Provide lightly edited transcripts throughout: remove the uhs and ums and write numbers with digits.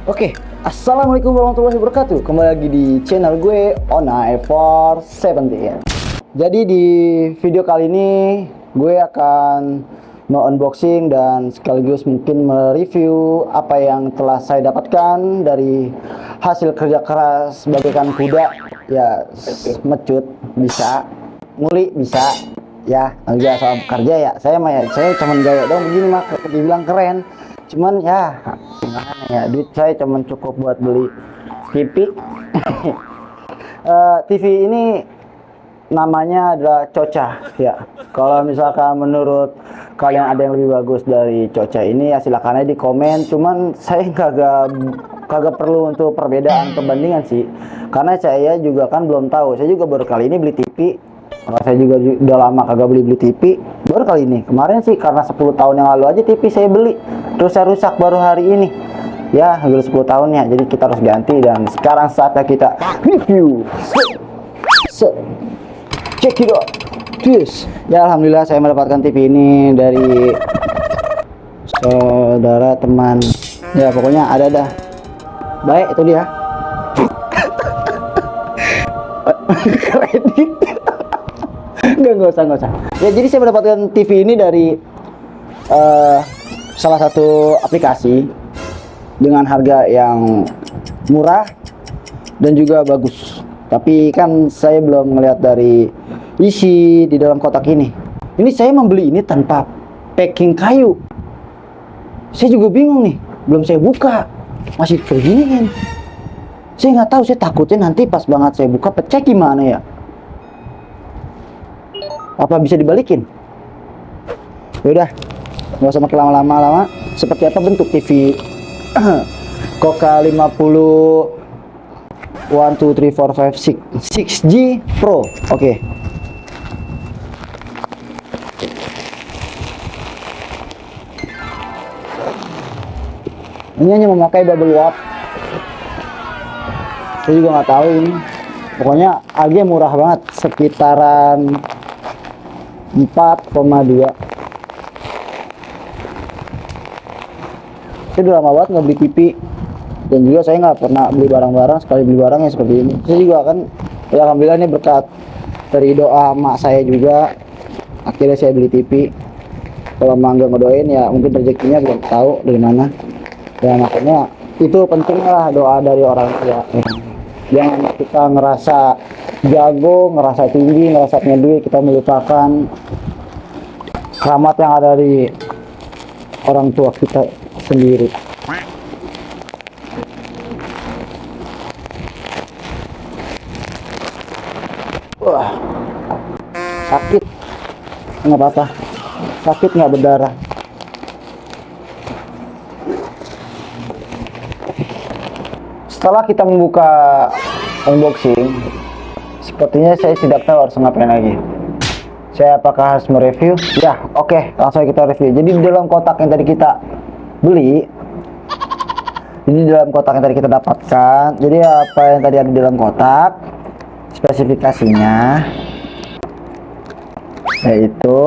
Oke, Assalamualaikum warahmatullahi wabarakatuh. Kembali lagi di channel gue Onai for 17. Jadi di video kali ini gue akan unboxing dan sekaligus mungkin mereview apa yang telah saya dapatkan dari hasil kerja keras bagaikan kuda. Ya, mecut bisa, nguli bisa, ya nggak soal kerja ya. Saya cuman gaya dong begini mah dibilang keren. Cuman ya gimana ya, duit saya cuman cukup buat beli TV. TV ini namanya adalah Coca ya. Kalau misalkan menurut kalian ada yang lebih bagus dari Coca ini ya silakan aja di komen. Cuman saya kagak perlu untuk perbedaan perbandingan sih, karena saya juga kan belum tahu. Saya juga baru kali ini beli TV. Kalau saya juga udah lama kagak beli TV, baru kali ini. Kemarin sih karena 10 tahun yang lalu aja TV saya beli, terus saya rusak baru hari ini. Ya, udah 10 tahun ya, jadi kita harus ganti. Dan sekarang saatnya kita review. Check it out. Yes. Ya, alhamdulillah saya mendapatkan TV ini dari saudara teman. Ya, pokoknya ada dah. Baik, itu dia. Kredit. Nggak usah. Ya, jadi saya mendapatkan TV ini dari salah satu aplikasi dengan harga yang murah dan juga bagus. Tapi kan saya belum melihat dari isi di dalam kotak ini. Ini saya membeli ini tanpa packing kayu. Saya juga bingung nih, belum saya buka, masih beginiin. Saya nggak tahu, saya takutnya nanti pas banget saya buka pecah gimana ya. Apa bisa dibalikin? Yaudah, nggak usah makin lama-lama. Seperti apa bentuk TV Coca 50 1, 2, 3, 4, 5, 6 6G Pro. Oke. Ini hanya memakai double watt. Saya juga nggak tahu ini. Pokoknya harganya murah banget, sekitaran 4,2. Saya udah lama banget nggak beli TV, dan juga saya nggak pernah beli barang-barang. Sekali beli barang yang seperti ini. Saya juga kan ya, alhamdulillah ini berkat dari doa mak saya juga, akhirnya saya beli TV. Kalau mak nggak ngedoain ya mungkin rezekinya belum tahu dari mana. Ya makanya itu penting lah doa dari orang tua. Jangan kita ngerasa jago, ngerasa tinggi, ngerasa punya duit, kita melupakan keramat yang ada di orang tua kita sendiri. Wah, sakit nggak apa-apa, sakit nggak berdarah. Setelah kita membuka unboxing, sepertinya saya tidak tahu harus ngapain lagi. Saya apakah harus mereview? Ya, oke, langsung kita review. Jadi di dalam kotak yang tadi kita beli, ini dalam kotak yang tadi kita dapatkan. Jadi apa yang tadi ada di dalam kotak, spesifikasinya yaitu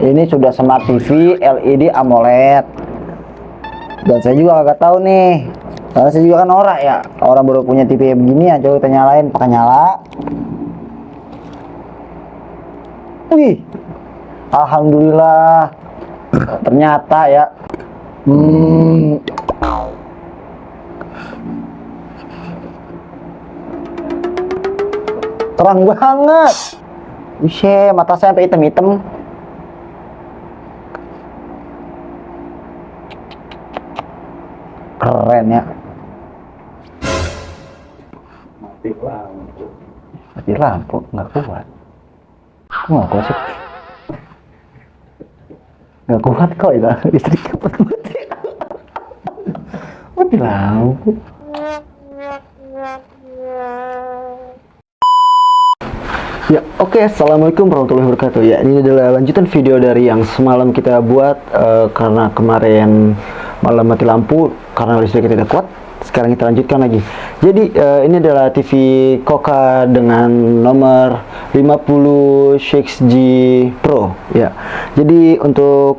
ini sudah smart TV LED AMOLED. Dan saya juga agak tahu nih, karena saya juga kan norak ya, orang baru punya TV begini ya. Coba kita nyalain, pakai nyala. Wih, alhamdulillah, ternyata ya terang banget. Wih, mata saya sampai hitam-hitam. Keren ya. Mati lampu nggak kuat. Kok nggak kuat sih? Nggak kuat kok ya, listrik cepet mati. Mati lampu. Ya, oke. Assalamualaikum warahmatullahi wabarakatuh. Ya, ini adalah lanjutan video dari yang semalam kita buat karena kemarin malam mati lampu karena listrik kita tidak kuat. Sekarang kita lanjutkan lagi. Jadi ini adalah TV Coca dengan nomor 50 6G Pro ya. Jadi untuk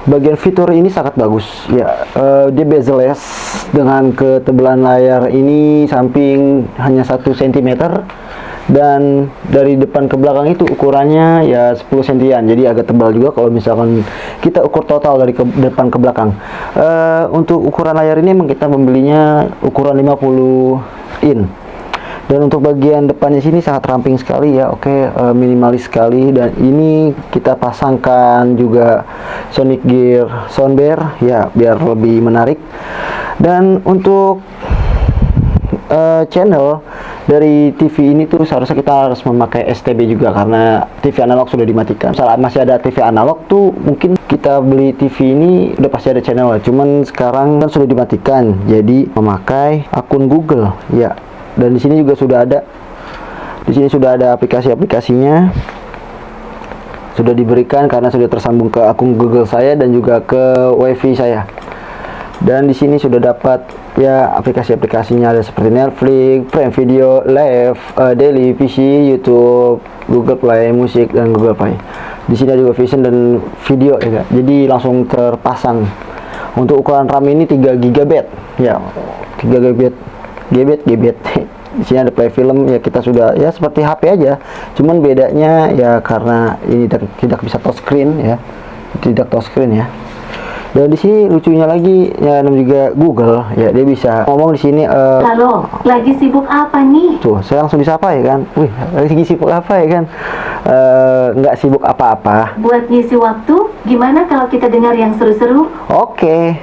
bagian fitur ini sangat bagus ya. Dia bezel-less dengan ketebalan layar ini samping hanya 1 cm, dan dari depan ke belakang itu ukurannya ya 10 sentian, jadi agak tebal juga kalau misalkan kita ukur total dari depan ke belakang. Untuk ukuran layar ini emang kita membelinya ukuran 50 in, dan untuk bagian depannya sini sangat ramping sekali ya. Oke, minimalis sekali, dan ini kita pasangkan juga Sonic Gear soundbar ya biar lebih menarik. Dan untuk channel dari TV ini tuh seharusnya kita harus memakai STB juga, karena TV analog sudah dimatikan. Saat masih ada TV analog tuh mungkin kita beli TV ini udah pasti ada channel, cuman sekarang kan sudah dimatikan, jadi memakai akun Google ya. Dan di sini juga sudah ada, di sini sudah ada aplikasi-aplikasinya sudah diberikan karena sudah tersambung ke akun Google saya dan juga ke WiFi saya. Dan di sini sudah dapat ya aplikasi-aplikasinya, ada seperti Netflix, Prime Video, Live, Daily, PC, YouTube, Google Play, musik, dan Google Play. Di sini ada juga Vision dan video ya, jadi langsung terpasang. Untuk ukuran RAM ini 3 GB ya, 3 GB. Di sini ada play film ya, kita sudah ya seperti HP aja, cuman bedanya ya karena ini tidak bisa touchscreen ya, tidak touchscreen ya. Dan di sini lucunya lagi ya, namanya juga Google ya, dia bisa ngomong di sini. Halo, lagi sibuk apa nih? Tuh, saya langsung disapa ya kan. Wih, lagi sibuk apa ya kan? Nggak sibuk apa-apa. Buat ngisi waktu, gimana kalau kita dengar yang seru-seru? Oke.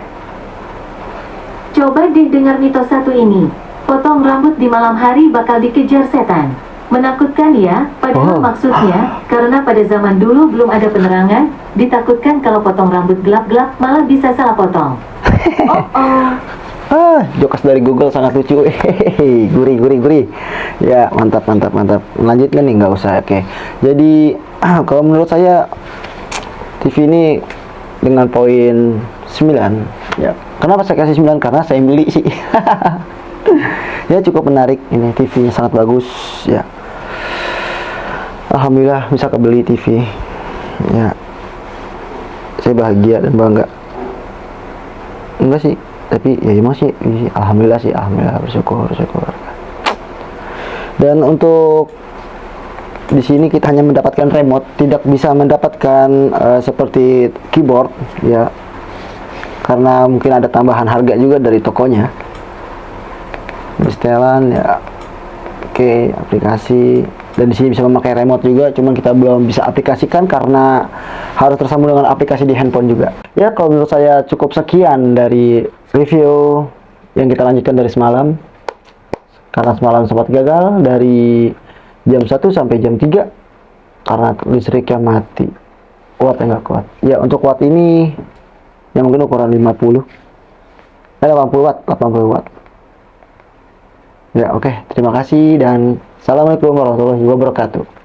Coba deh dengar mitos satu ini. Potong rambut di malam hari bakal dikejar setan. Menakutkan ya, padahal maksudnya karena pada zaman dulu belum ada penerangan, ditakutkan kalau potong rambut gelap-gelap malah bisa salah potong. Jokes dari Google sangat lucu. Hehehe, gurih. Ya, mantap. Lanjutkan nih, nggak usah. Oke. Jadi kalau menurut saya TV ini dengan poin 9 ya. Kenapa saya kasih 9? Karena saya beli sih. Ya, cukup menarik ini, TV-nya sangat bagus ya. Alhamdulillah bisa kebeli TV ya, saya bahagia dan bangga. Enggak sih, tapi ya masih alhamdulillah bersyukur. Dan untuk di sini kita hanya mendapatkan remote, tidak bisa mendapatkan seperti keyboard ya, karena mungkin ada tambahan harga juga dari tokonya. Di setelan ya. Oke, aplikasi, dan di sini bisa memakai remote juga, cuman kita belum bisa aplikasikan karena harus tersambung dengan aplikasi di handphone juga. Ya, kalau menurut saya cukup sekian dari review yang kita lanjutkan dari semalam, karena semalam sempat gagal dari jam 1 sampai jam 3 karena listriknya mati, wattnya nggak kuat ya. Untuk watt ini yang mungkin ukuran 80 watt ya. Oke, terima kasih dan assalamualaikum warahmatullahi wabarakatuh.